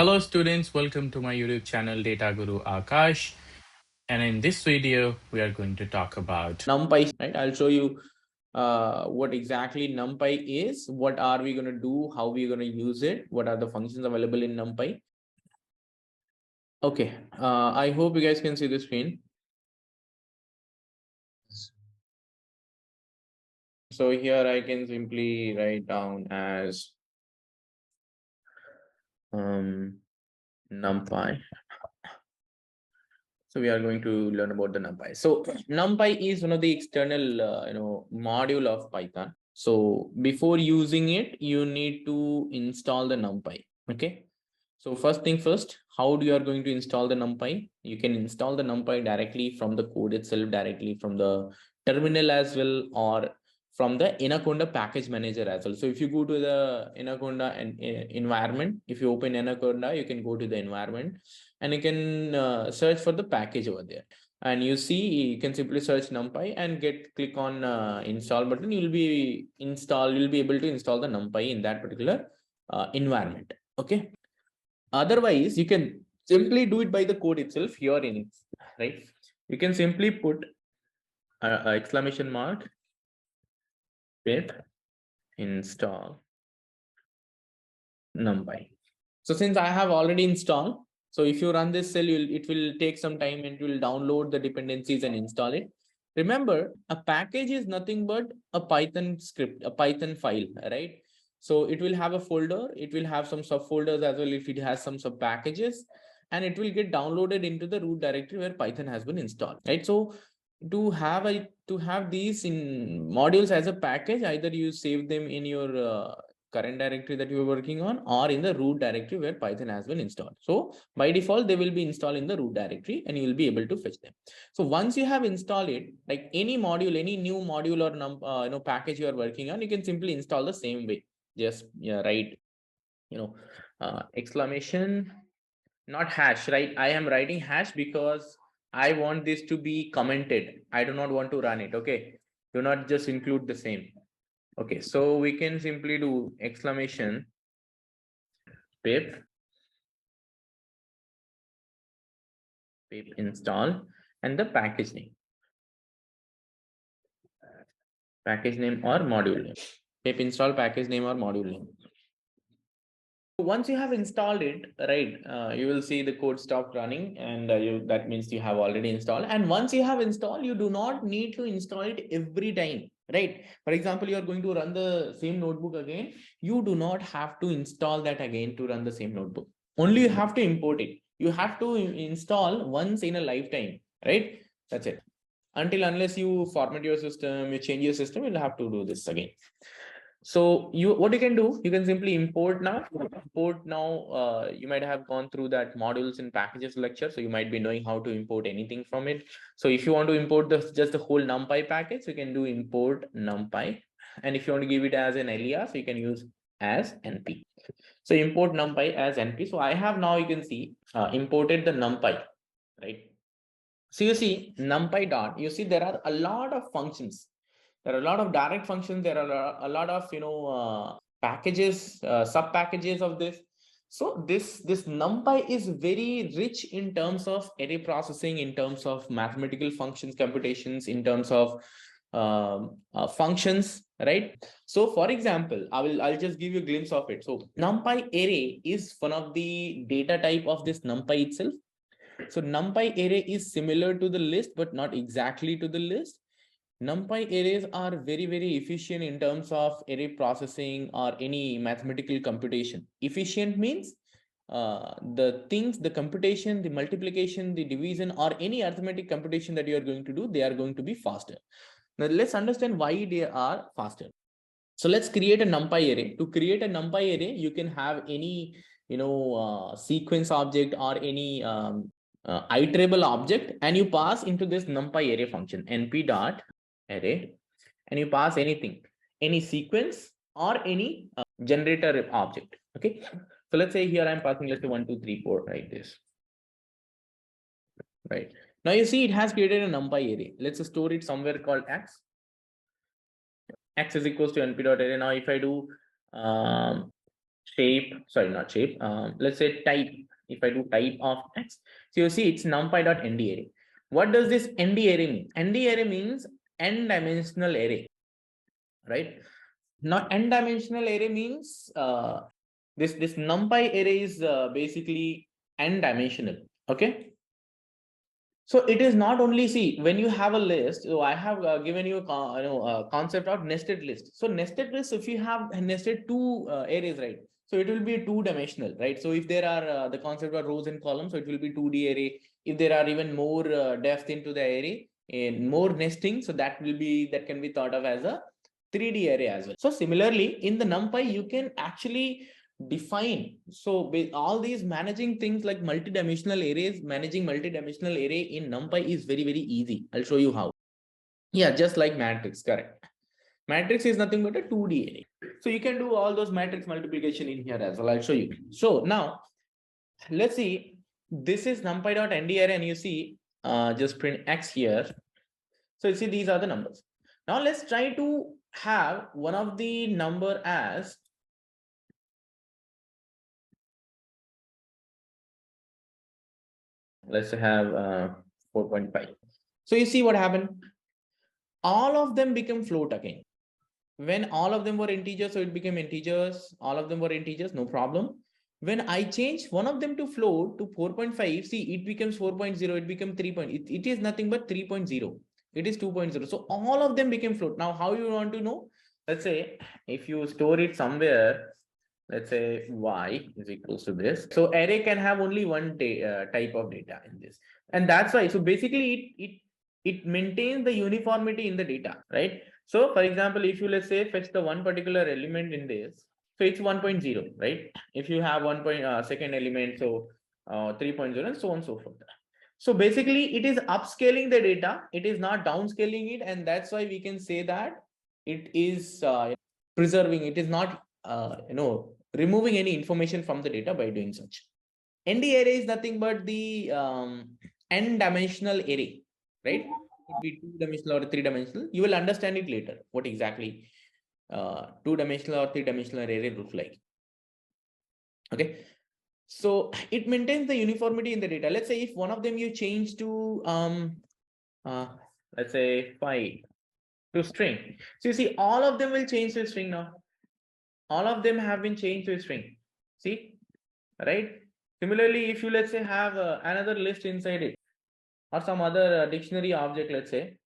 Hello students, welcome to my YouTube channel Data Guru Akash, and in this video we are going to talk about NumPy, right? I'll show you what exactly NumPy is, what are we going to do, how we're going to use it, what are the functions available in NumPy. Okay, I hope you guys can see the screen. So here I can simply write down as NumPy. So we are going to learn about the NumPy. So NumPy is one of the external, module of Python. So before using it, you need to install the NumPy. Okay. So first thing first, how you are going to install the NumPy? You can install the NumPy directly from the code itself, directly from the terminal as well, or from the Anaconda package manager as well. So if you go to the Anaconda environment, if you open Anaconda, you can go to the environment and you can search for the package over there. And you see, you can simply search NumPy and click on install button. You'll be able to install the NumPy in that particular environment. Okay. Otherwise, you can simply do it by the code itself here in it, right? You can simply put exclamation mark pip install NumPy. So since I have already installed, so if you run this cell, it will take some time and it will download the dependencies and install it. Remember, a package is nothing but a Python script, a Python file, right? So it will have a folder, it will have some subfolders as well if it has some sub packages, and it will get downloaded into the root directory where Python has been installed, right? So to have these in modules as a package, either you save them in your current directory that you are working on or in the root directory where Python has been installed. So by default, they will be installed in the root directory and you will be able to fetch them. So once you have installed it, like any module, any new module or package you are working on, you can simply install the same way. Just write, exclamation, not hash, right? I am writing hash because I want this to be commented. I do not want to run it. Okay. Do not just include the same. Okay, so we can simply do exclamation pip install and the package name or module name. Pip install package name or module name. Once you have installed it, right, you will see the code stop running, and that means you have already installed. And once you have installed, you do not need to install it every time, right? For example, you are going to run the same notebook again. You do not have to install that again to run the same notebook. Only you have to import it. You have to install once in a lifetime, right? That's it. Unless you format your system, you change your system, you'll have to do this again. So what you can do, you can simply import now. You might have gone through that modules and packages lecture, so you might be knowing how to import anything from it. So if you want to import just the whole NumPy package, you can do import NumPy. And if you want to give it as an alias, you can use as np. So import NumPy as np. So I have now, you can see, imported the NumPy, right? So you see NumPy dot, you see there are a lot of functions. There are a lot of direct functions. There are a lot of packages, sub packages of this. So this NumPy is very rich in terms of array processing, in terms of mathematical functions, computations, in terms of functions, right? So for example, I'll just give you a glimpse of it. So NumPy array is one of the data type of this NumPy itself. So NumPy array is similar to the list, but not exactly to the list. NumPy arrays are very, very efficient in terms of array processing or any mathematical computation. Efficient means the computation, the multiplication, the division, or any arithmetic computation that you are going to do, they are going to be faster. Now let's understand why they are faster. So let's create a NumPy array. To create a NumPy array, you can have any sequence object or any iterable object, and you pass into this NumPy array function np.array, and you pass anything, any sequence or any generator object. Okay, so let's say here I'm passing, let's say 1 2 3 4, right? This, right? Now you see it has created a NumPy array. Let's store it somewhere called x is equals to np.array. Now if I do shape, sorry, not shape, let's say type. If I do type of x, so you see it's numpy.nd.array. What does this nd-array mean? Nd-array means n-dimensional array, right? Now n-dimensional array means this numpy array is basically n-dimensional. Okay, so it is not only, see, when you have a list, so I have given you a concept of nested list. So nested list, if you have nested two arrays, right? So it will be two-dimensional, right? So if there are the concept of rows and columns, so it will be 2D array. If there are even more depth into the array and more nesting, so that can be thought of as a 3D array as well. So similarly, in the NumPy, you can actually define. So all these managing things like multidimensional arrays, managing multidimensional array in NumPy is very, very easy. I'll show you how. Yeah, just like matrix, correct. Matrix is nothing but a 2D array. So you can do all those matrix multiplication in here as well. I'll show you. So now let's see. This is numpy.nd-array, and you see just print x here. So you see these are the numbers. Now let's try to have one of the number as, let's have 4.5. So you see what happened? All of them become float again. When all of them were integers, so it became integers. All of them were integers, no problem. When I change one of them to float to 4.5, see, it becomes 4.0, it becomes 3. It is nothing but 3.0. It is 2.0. So all of them became float. Now, how you want to know? Let's say if you store it somewhere, let's say y is equals to this. So array can have only one type of data in this. And that's why, so basically it maintains the uniformity in the data, right? So for example, if you, let's say, fetch the one particular element in this, so it's 1.0, right? If you have second element, so 3.0 and so on and so forth. So basically it is upscaling the data, it is not downscaling it, and that's why we can say that it is preserving, it is not removing any information from the data by doing such. ND array is nothing but the n-dimensional array, right? It could be 2-dimensional or 3-dimensional. You will understand it later, what exactly 2-dimensional or 3-dimensional array looks like. Okay, so it maintains the uniformity in the data. Let's say if one of them you change to let's say 5 to string. So you see all of them will change to string now. All of them have been changed to a string. See, right? Similarly, if you, let's say, have another list inside it or some other dictionary object, let's say.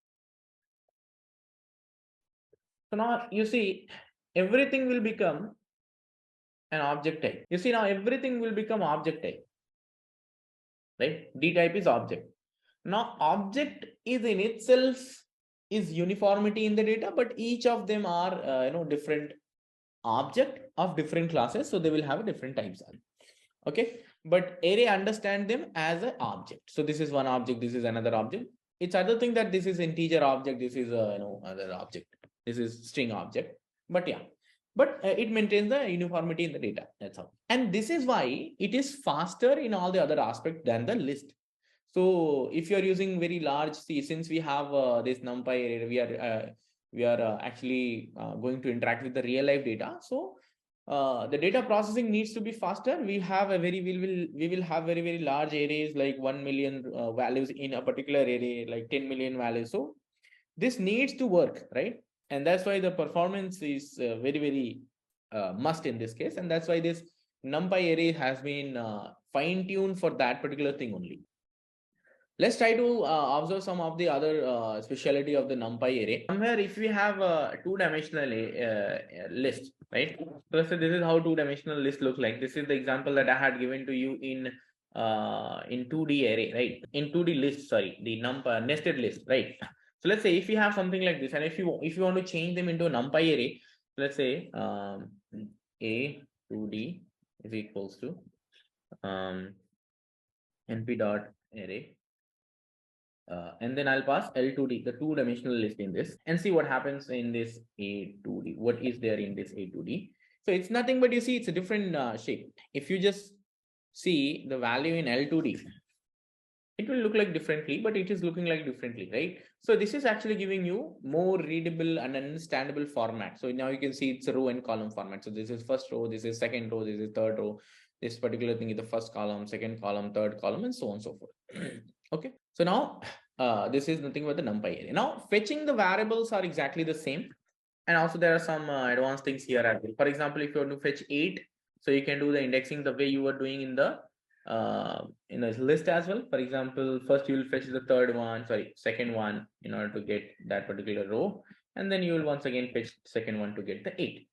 So now you see everything will become an object type. You see now everything will become object type, right? Dtype is object. Now object is in itself is uniformity in the data, but each of them are different object of different classes, so they will have different types. Okay, but array understand them as an object. So this is one object, this is another object. It's other thing that this is integer object, this is other object, this is string object. But yeah, but it maintains the uniformity in the data. That's how. And this is why it is faster in all the other aspects than the list. So if you are using very large, see, since we have this NumPy array, we are actually going to interact with the real life data. So the data processing needs to be faster. We will have very large arrays, like 1 million values in a particular array, like 10 million values. So this needs to work, right? And that's why the performance is very must in this case. And that's why this NumPy array has been fine-tuned for that particular thing only. Let's try to observe some of the other speciality of the NumPy array. Somewhere, if we have a two-dimensional list, right? So let's say this is how two-dimensional list looks like. This is the example that I had given to you in 2D array, right? In 2D list, sorry, the nested list, right? So let's say if you have something like this, and if you want to change them into a NumPy array, let's say a2d is equals to np.array. And then I'll pass L2D, the two-dimensional list in this, and see what happens in this A2D. What is there in this A2D? So it's nothing but, you see, it's a different shape. If you just see the value in L2D, it will look like differently, but it is looking like differently, right? So this is actually giving you more readable and understandable format. So now you can see it's a row and column format. So this is first row, this is second row, this is third row. This particular thing is the first column, second column, third column, and so on and so forth. Okay. So now this is nothing but the NumPy array. Now fetching the variables are exactly the same. And also there are some advanced things here as well. For example, if you want to fetch 8, so you can do the indexing the way you were doing in the list as well. For example, first you will fetch the second one in order to get that particular row, and then you will once again fetch second one to get the 8.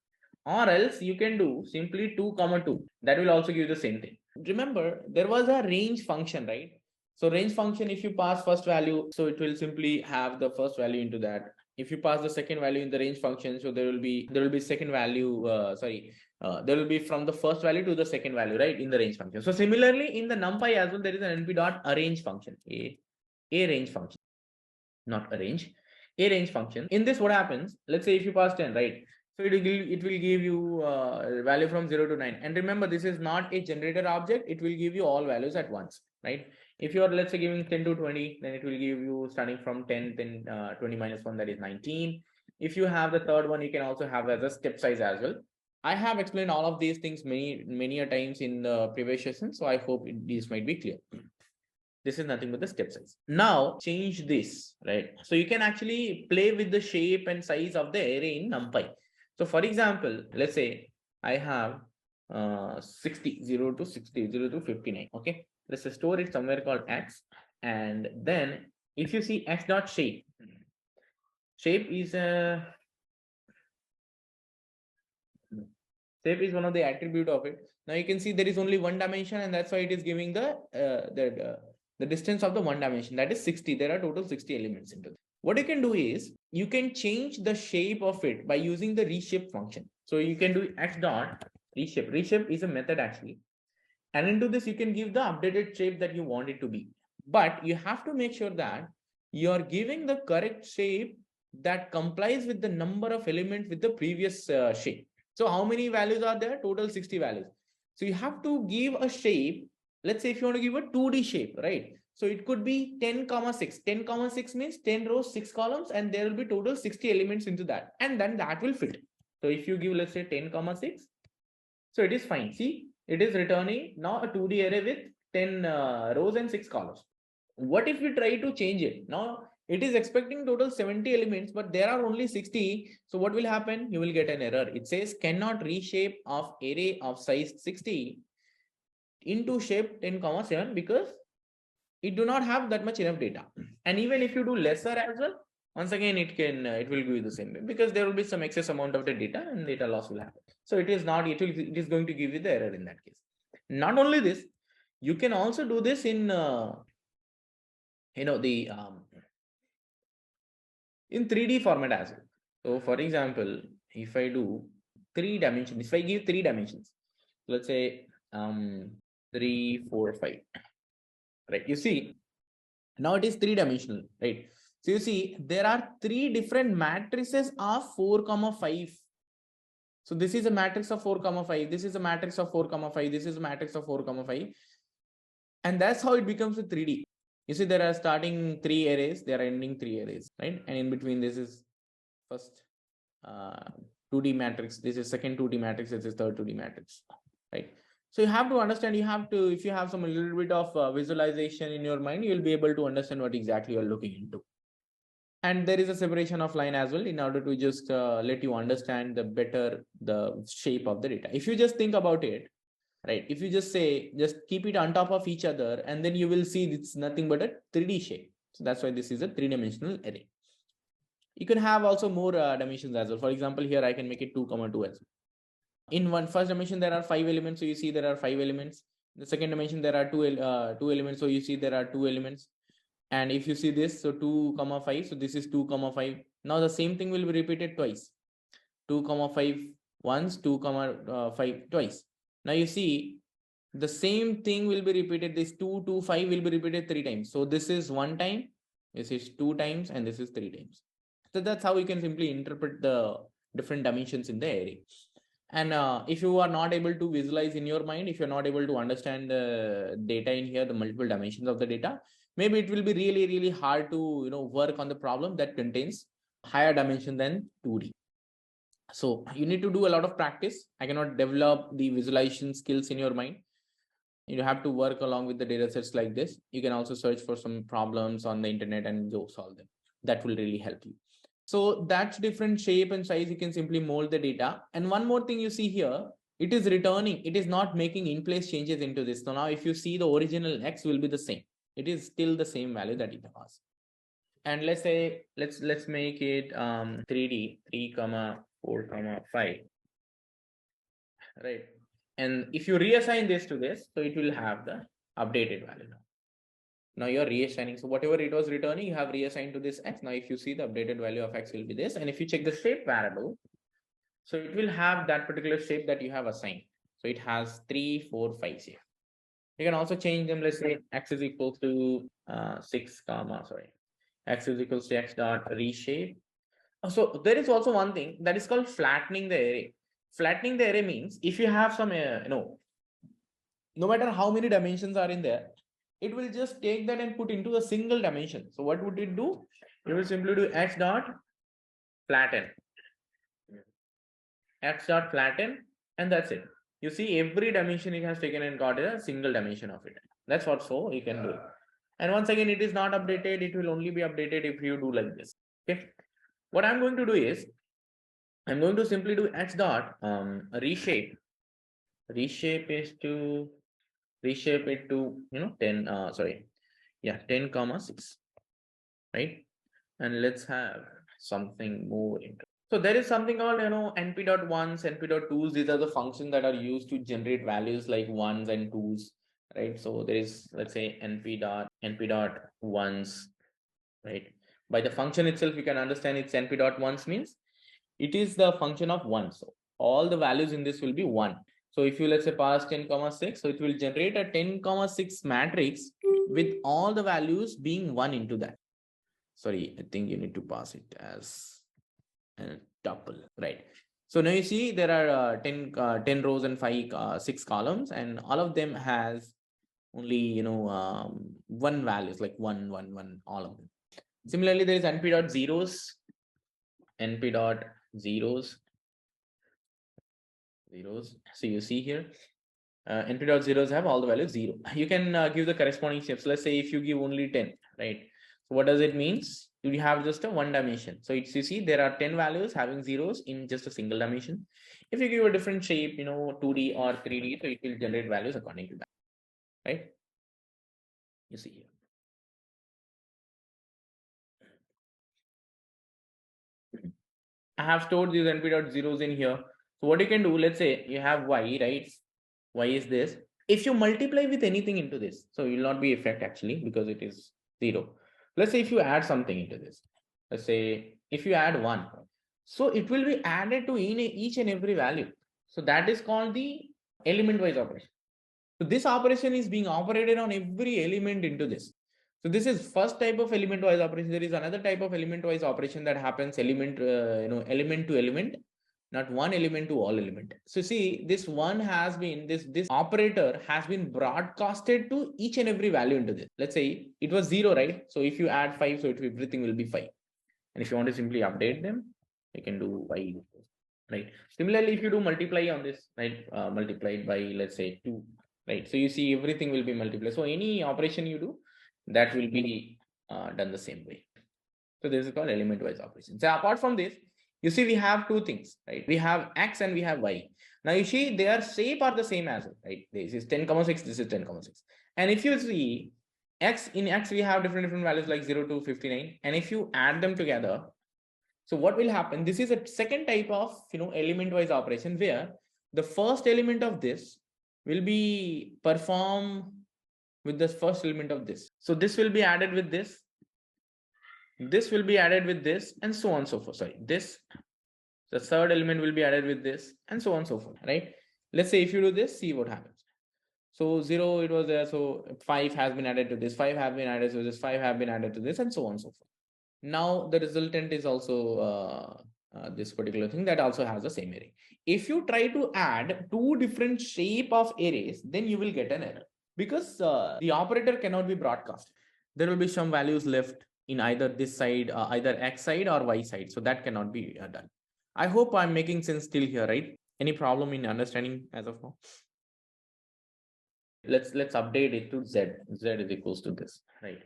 Or else you can do simply 2 comma 2. That will also give the same thing. Remember, there was a range function, right? So range function, if you pass first value, so it will simply have the first value into that. If you pass the second value in the range function, so there will be second value, there will be from the first value to the second value, right, in the range function. So similarly, in the NumPy as well, there is an np.arange function, a range function, not arrange, a range function. In this, what happens? Let's say if you pass 10, right? So it will give you value from 0 to 9. And remember, this is not a generator object. It will give you all values at once, right? If you are, let's say, giving 10 to 20, then it will give you starting from 10, then 20 minus 1, that is 19. If you have the third one, you can also have as a step size as well. I have explained all of these things many a times in the previous session, so I hope this might be clear. This is nothing but the step size. Now change this, right? So you can actually play with the shape and size of the array in NumPy. So for example, let's say I have 60, 0 to 60, 0 to 59. Okay, let's store it somewhere called x. And then if you see x dot shape, shape is one of the attribute of it. Now you can see there is only one dimension, and that's why it is giving the distance of the one dimension, that is 60. There are total 60 elements into it. What you can do is you can change the shape of it by using the reshape function. So you can do x dot reshape. Reshape is a method actually, and into this you can give the updated shape that you want it to be. But you have to make sure that you are giving the correct shape that complies with the number of elements with the previous shape. So how many values are there? Total 60 values. So you have to give a shape. Let's say if you want to give a 2D shape, right? So it could be 10 comma 6. 10 comma 6 means 10 rows, 6 columns, and there will be total 60 elements into that. And then that will fit. So if you give, let's say 10 comma 6, so it is fine. See, it is returning now a 2D array with 10 rows and 6 columns. What if we try to change it? Now it is expecting total 70 elements, but there are only 60. So what will happen? You will get an error. It says cannot reshape of array of size 60 into shape 10 comma 7 because it do not have that much enough data. And even if you do lesser as well, once again it will give you the same way because there will be some excess amount of the data and data loss will happen. So it is going to give you the error in that case. Not only this, you can also do this in in 3D format as well. So for example, if I do 3 dimensions, if I give 3 dimensions, let's say 3, 4, 5, right? You see, now it is 3-dimensional, right? So you see, there are 3 different matrices of 4 comma 5. So this is a matrix of 4 comma 5. This is a matrix of 4 comma 5. This is a matrix of 4 comma 5. And that's how it becomes a 3D. You see, there are starting 3 arrays, there are ending 3 arrays, right? And in between, this is first 2D matrix, this is second 2D matrix, this is third 2D matrix, right? So you have to understand, if you have some a little bit of visualization in your mind, you will be able to understand what exactly you're looking into. And there is a separation of line as well in order to just let you understand the shape of the data. If you just think about it, right? If you just keep it on top of each other, and then you will see it's nothing but a 3D shape. So that's why this is a 3-dimensional array. You can have also more dimensions as well. For example, here I can make it 2 comma 2 as well. In first dimension, there are 5 elements. So you see there are 5 elements. In the second dimension, there are 2 elements. So you see there are 2 elements. And if you see this, so 2 comma 5. So this is 2 comma 5. Now the same thing will be repeated twice. 2 comma 5 once, 2 comma 5 twice. Now you see the same thing will be repeated. This 2, 2, 5 will be repeated 3 times. So this is 1 time, this is 2 times, and this is 3 times. So that's how you can simply interpret the different dimensions in the array. And if you are not able to visualize in your mind, if you're not able to understand the data in here, the multiple dimensions of the data, maybe it will be really, really hard to, work on the problem that contains higher dimension than 2D. So you need to do a lot of practice. I cannot develop the visualization skills in your mind. You have to work along with the data sets like this. You can also search for some problems on the internet and go solve them. That will really help you. So that's different shape and size. You can simply mold the data. And one more thing you see here, it is returning. It is not making in place changes into this. So now if you see, the original X will be the same. It is still the same value that it has. And let's say, let's make it 3D, 3, 4, 5. Right. And if you reassign this to this, so it will have the updated value now. Now you're reassigning. So whatever it was returning, you have reassigned to this X. Now, if you see, the updated value of X will be this. And if you check the shape variable, so it will have that particular shape that you have assigned. So it has 3, 4, 5 here. You can also change them. Let's say X is equal to 6 comma, sorry. X is equals to X dot reshape. So there is also one thing that is called flattening the array. Flattening the array means if you have some, no matter how many dimensions are in there, it will just take that and put into a single dimension. So what would it do? It will simply do X dot flatten. X dot flatten, and that's it. You see, every dimension it has taken and got a single dimension of it. That's what so you can do. And once again, it is not updated. It will only be updated if you do like this. Okay. What I'm going to do is, I'm going to simply do X dot reshape. Reshape is to reshape it to 10 10 comma 6, right? And let's have something more into. So there is something called np.ones, np.twos. These are the functions that are used to generate values like ones and twos, right? So there is, let's say, np.ones, right? By the function itself, you can understand it's np.ones means it is the function of 1. So all the values in this will be 1. So if you, let's say, pass 10 comma 6, so it will generate a 10 comma 6 matrix with all the values being 1 into that. Sorry, I think you need to pass it as a tuple, right? So now you see there are 10 rows and 6 columns, and all of them has only one values, like 1 1 1, all of them. Similarly, there is np.zeros, np.zeros. So you see here, np.zeros have all the values 0. You can give the corresponding steps. Let's say if you give only 10, right? So what does it means? You have just a one dimension. So it's, you see, there are 10 values having zeros in just a single dimension. If you give a different shape, 2D or 3D, so it will generate values according to that, right? You see here. I have stored these np.zeros in here. So what you can do, let's say you have y, right? Y is this. If you multiply with anything into this, so it will not be effect actually because it is 0. Let's say if you add something into this, let's say if you add 1, so it will be added to each and every value. So that is called the element wise operation. So this operation is being operated on every element into this. So this is first type of element wise operation. There is another type of element wise operation that happens element to element, not one element to all element. So see, this one has been, this operator has been broadcasted to each and every value into this. Let's say it was 0, right? So if you add 5, so everything will be 5. And if you want to simply update them, you can do y, right? Similarly, if you do multiply on this, right, multiplied by, let's say, 2, right? So you see everything will be multiplied. So any operation you do, that will be done the same way. So this is called element wise operation. So apart from this, you see we have two things, right? We have x and we have y. Now you see their shape are the same as well, right? This is 10 comma 6, this is 10 comma 6. And if you see in x we have different values like 0 to 59, and if you add them together, so what will happen? This is a second type of element wise operation where the first element of this will be performed with the first element of this. So this will be added with this. This will be added with this, and so on and so forth. Sorry, this, the third element will be added with this, and so on and so forth, right? Let's say if you do this, see what happens. So 0, it was there. So 5 has been added to this, 5 have been added to this, 5 have been added to this, and so on and so forth. Now the resultant is also this particular thing that also has the same array. If you try to add two different shape of arrays, then you will get an error because the operator cannot be broadcast. there will be some values left in either this side, either X side or Y side. So that cannot be done. I hope I'm making sense till here, right? Any problem in understanding as of now? Let's update it to Z. Z is equals to this, right?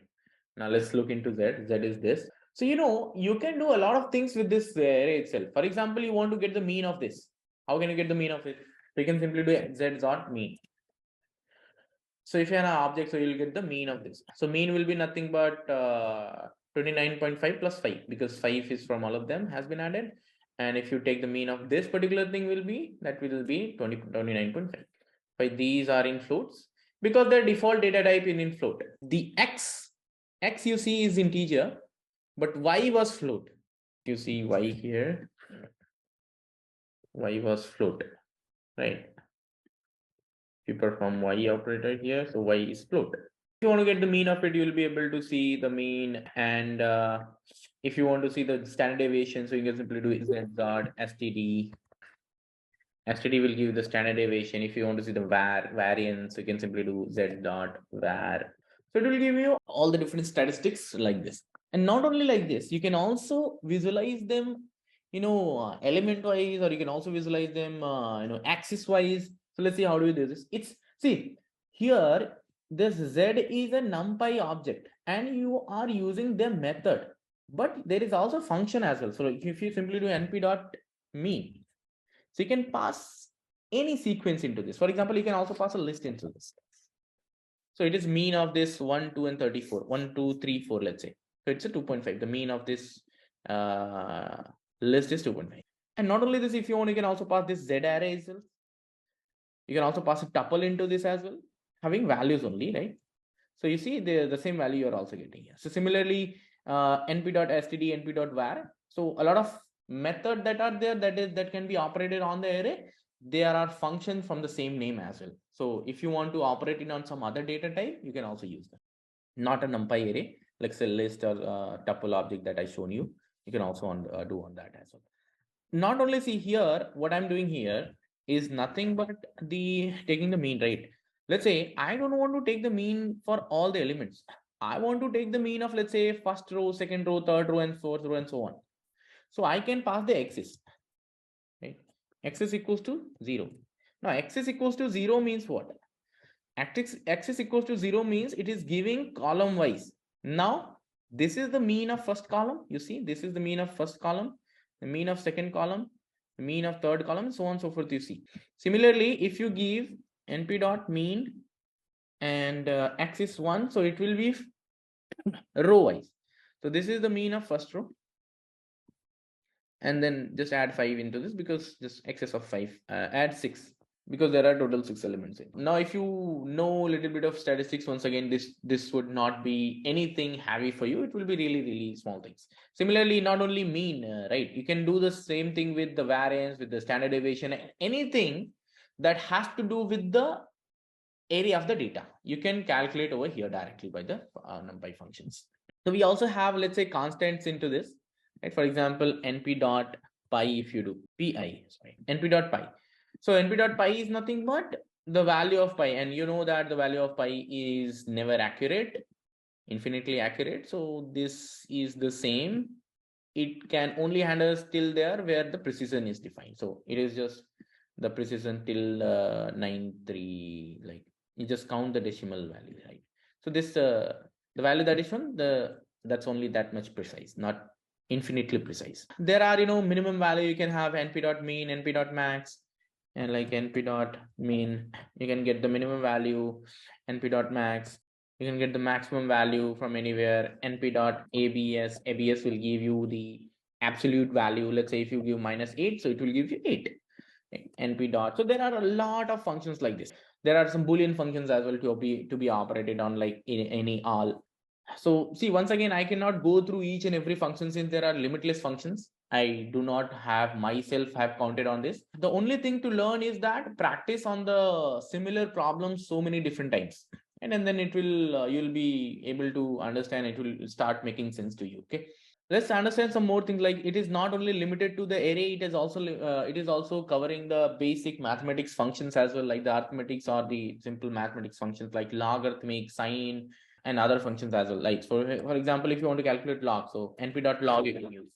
Now let's look into Z. Z is this. So, you can do a lot of things with this array itself. For example, you want to get the mean of this. How can you get the mean of it? So you can simply do Z dot mean. So if you have an object, so you'll get the mean of this. So mean will be nothing but 29.5 plus 5, because 5 is from all of them has been added. And if you take the mean of this particular thing will be 29.5. But these are in floats because the default data type is in float. The X you see is integer, but Y was float. You see Y here, Y was float, right? You perform Y operator here, so Y is float. If you want to get the mean of it, you'll be able to see the mean. And if you want to see the standard deviation, so you can simply do Z dot std. Std will give you the standard deviation. If you want to see the variance, you can simply do Z dot var. So it will give you all the different statistics like this. And not only like this, you can also visualize them, element wise, or you can also visualize them, axis wise. So let's see how do we do this. See here, this Z is a NumPy object and you are using the method, but there is also function as well. So if you simply do np.mean, so you can pass any sequence into this. For example, you can also pass a list into this. So it is mean of this 1, 2, and 34. 1, 2, 3, 4, let's say. So it's a 2.5. The mean of this list is 2.5. And not only this, if you want, you can also pass this Z array itself. You can also pass a tuple into this as well, having values only, right? So you see the same value you're also getting here. So similarly, np.std, np.var. So a lot of method that are there that can be operated on the array. There are functions from the same name as well. So if you want to operate it on some other data type, you can also use them. Not a NumPy array, like say list or tuple object that I shown you. You can also do on that as well. Not only see here, what I'm doing here is nothing but taking the mean, right? Let's say I don't want to take the mean for all the elements. I want to take the mean of, let's say, first row, second row, third row, and fourth row, and so on. So I can pass the axis, right? X is equals to 0. Now x is equals to 0 means what? X is equals to 0 means it is giving column wise. Now this is the mean of first column. You see, this is the mean of first column, the mean of second column, the mean of third column, and so on and so forth. You see. Similarly, if you give np.mean and x is 1, so it will be row wise. So this is the mean of first row. And then just add 5 into this, because just excess of 5, add 6, because there are total 6 elements in. Now if you know a little bit of statistics, once again this would not be anything heavy for you. It will be really small things. Similarly, not only mean, right, you can do the same thing with the variance, with the standard deviation, anything that has to do with the area of the data, you can calculate over here directly by the NumPy functions. So we also have, let's say, constants into this, right? For example, np.pi, if you do np.pi. So np.pi is nothing but the value of pi, and you know that the value of pi is never accurate, infinitely accurate. So this is the same. It can only handle till there where the precision is defined. So it is just the precision till 93, like you just count the decimal value, right? So this the value that is shown, that's only that much precise, not infinitely precise. There are, minimum value. You can have np.mean, np.max, and like np.mean, you can get the minimum value. Np.max, you can get the maximum value from anywhere. np.abs, abs will give you the absolute value. Let's say if you give -8, so it will give you 8. np dot. So there are a lot of functions like this. There are some Boolean functions as well to be operated on, like any all. So see, once again, I cannot go through each and every function since there are limitless functions. I do not have myself have counted on this. The only thing to learn is that practice on the similar problems so many different times, and then it will you'll be able to understand. It will start making sense to you. Okay. Let's understand some more things. Like, it is not only limited to the array, it is also covering the basic mathematics functions as well, like the arithmetics or the simple mathematics functions like logarithmic, sine, and other functions as well. Like for example, if you want to calculate log, so np.log you can use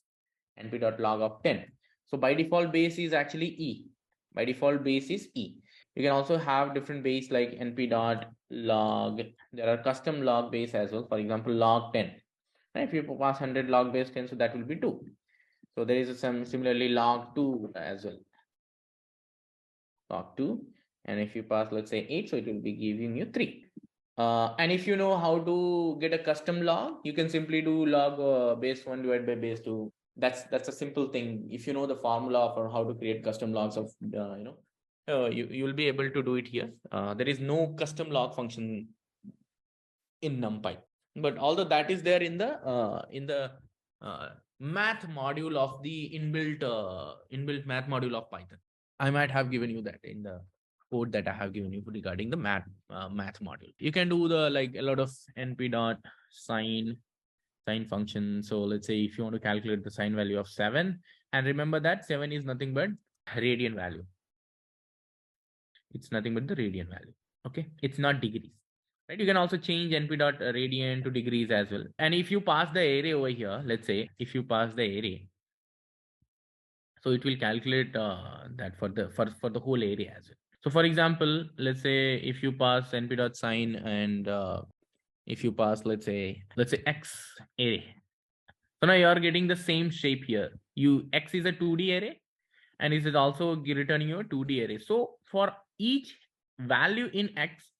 np.log of 10. So by default base is actually e. By default base is e. You can also have different base like np.log. There are custom log base as well. For example, log 10. And if you pass 100 log base 10, so that will be 2. So there is some similarly log 2 as well. Log 2. And if you pass, let's say 8, so it will be giving you 3. And if you know how to get a custom log, you can simply do log base 1 divided by base 2. That's a simple thing. If you know the formula for how to create custom logs of you will be able to do it here. There is no custom log function in NumPy, but although that is there in the math module of the inbuilt math module of Python. I might have given you that in the code that I have given you regarding the math module. You can do the like a lot of np.sine function. So let's say if you want to calculate the sine value of 7, and remember that 7 is nothing but radian value. It's nothing but the radian value. Okay, it's not degrees. Right? You can also change np.radian to degrees as well. And if you pass the array over here, let's say if you pass the array, so it will calculate that for the whole array as well. So for example, let's say if you pass np.sine and if you pass, let's say x array. So now you are getting the same shape here. X is a 2D array and it is also returning you a 2D array. So for each value in x,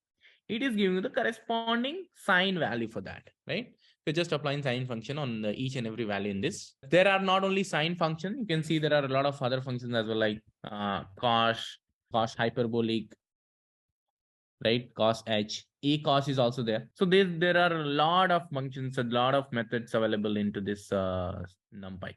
it is giving you the corresponding sine value for that, right? So just applying sine function on each and every value in this. There are not only sine function, you can see there are a lot of other functions as well, like cos hyperbolic, right? Cos h, a cos is also there. So there are a lot of functions, a lot of methods available into this NumPy.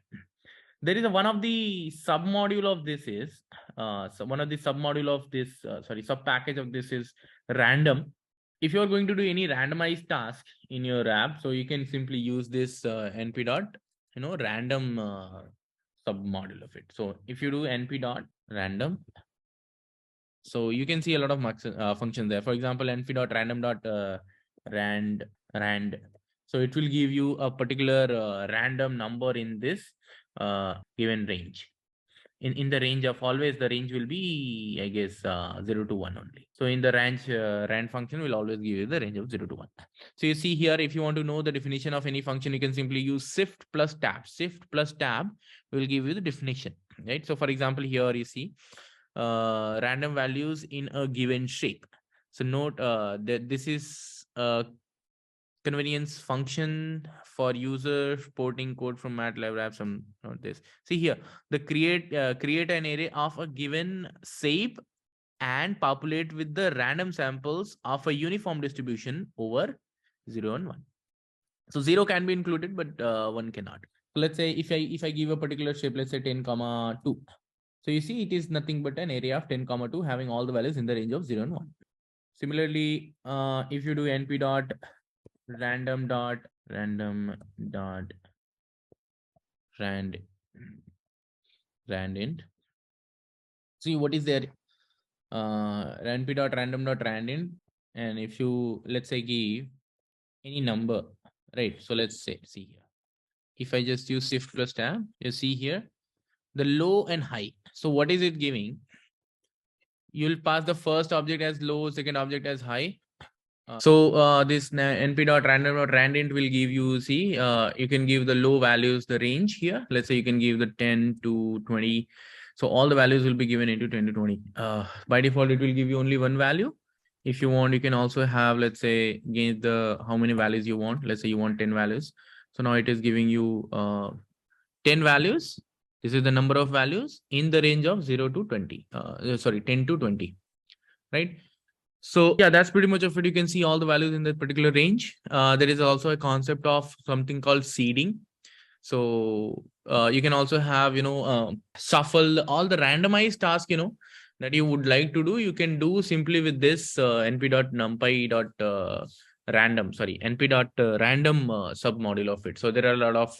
There is one of the submodule of this is so one of the submodule of this sub package of this is random. If you are going to do any randomized task in your app, so you can simply use this np dot random submodule of it. So if you do np dot random, so you can see a lot of functions there. For example, np.random.rand. So it will give you a particular random number in this given range. In the range of always, the range will be, I guess, 0 to 1 only. So in the rand function will always give you the range of 0 to 1. So you see here, if you want to know the definition of any function, you can simply use shift plus tab. Shift plus tab will give you the definition, right? So for example, here you see random values in a given shape. So note that this is a convenience function for user porting code from MATLAB apps. Some note this. See here, the create an array of a given shape and populate with the random samples of a uniform distribution over 0 and 1. So 0 can be included, but 1 cannot. So let's say if I give a particular shape, let's say 10, 2. So you see it is nothing but an array of 10, 2 having all the values in the range of 0 and 1. Similarly, if you do np dot random dot rand int, see what is there, np dot random dot rand int, and if you let's say give any number, right? So let's say, see here, if I just use shift plus tab, you see here the low and high. So what is it giving? You'll pass the first object as low, second object as high. So this np.random.randint will give you, see, you can give the low values the range here. Let's say you can give the 10 to 20. So all the values will be given into 10 to 20. By default, it will give you only one value. If you want, you can also have, let's say, gain the how many values you want. Let's say you want 10 values. So now it is giving you 10 values. This is the number of values in the range of 0 to 20. 10 to 20, right? So yeah, that's pretty much of it. You can see all the values in that particular range. There is also a concept of something called seeding. So you can also have, shuffle all the randomized tasks, that you would like to do. You can do simply with this np.random submodule of it. So there are a lot of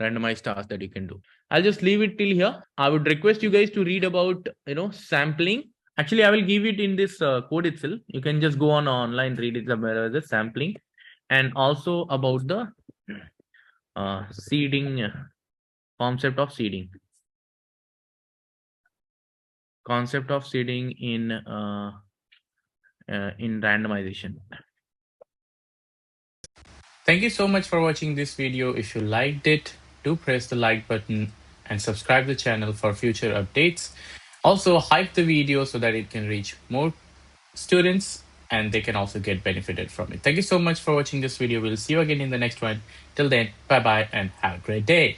randomized tasks that you can do. I'll just leave it till here. I would request you guys to read about, sampling. Actually, I will give it in this code itself. You can just go on online, read it as a sampling. and also about the seeding concept of seeding in randomization. Thank you so much for watching this video. If you liked it, do press the like button and subscribe the channel for future updates. Also hype the video so that it can reach more students and they can also get benefited from it. Thank you so much for watching this video. We'll see you again in the next one. Till then, bye bye and have a great day.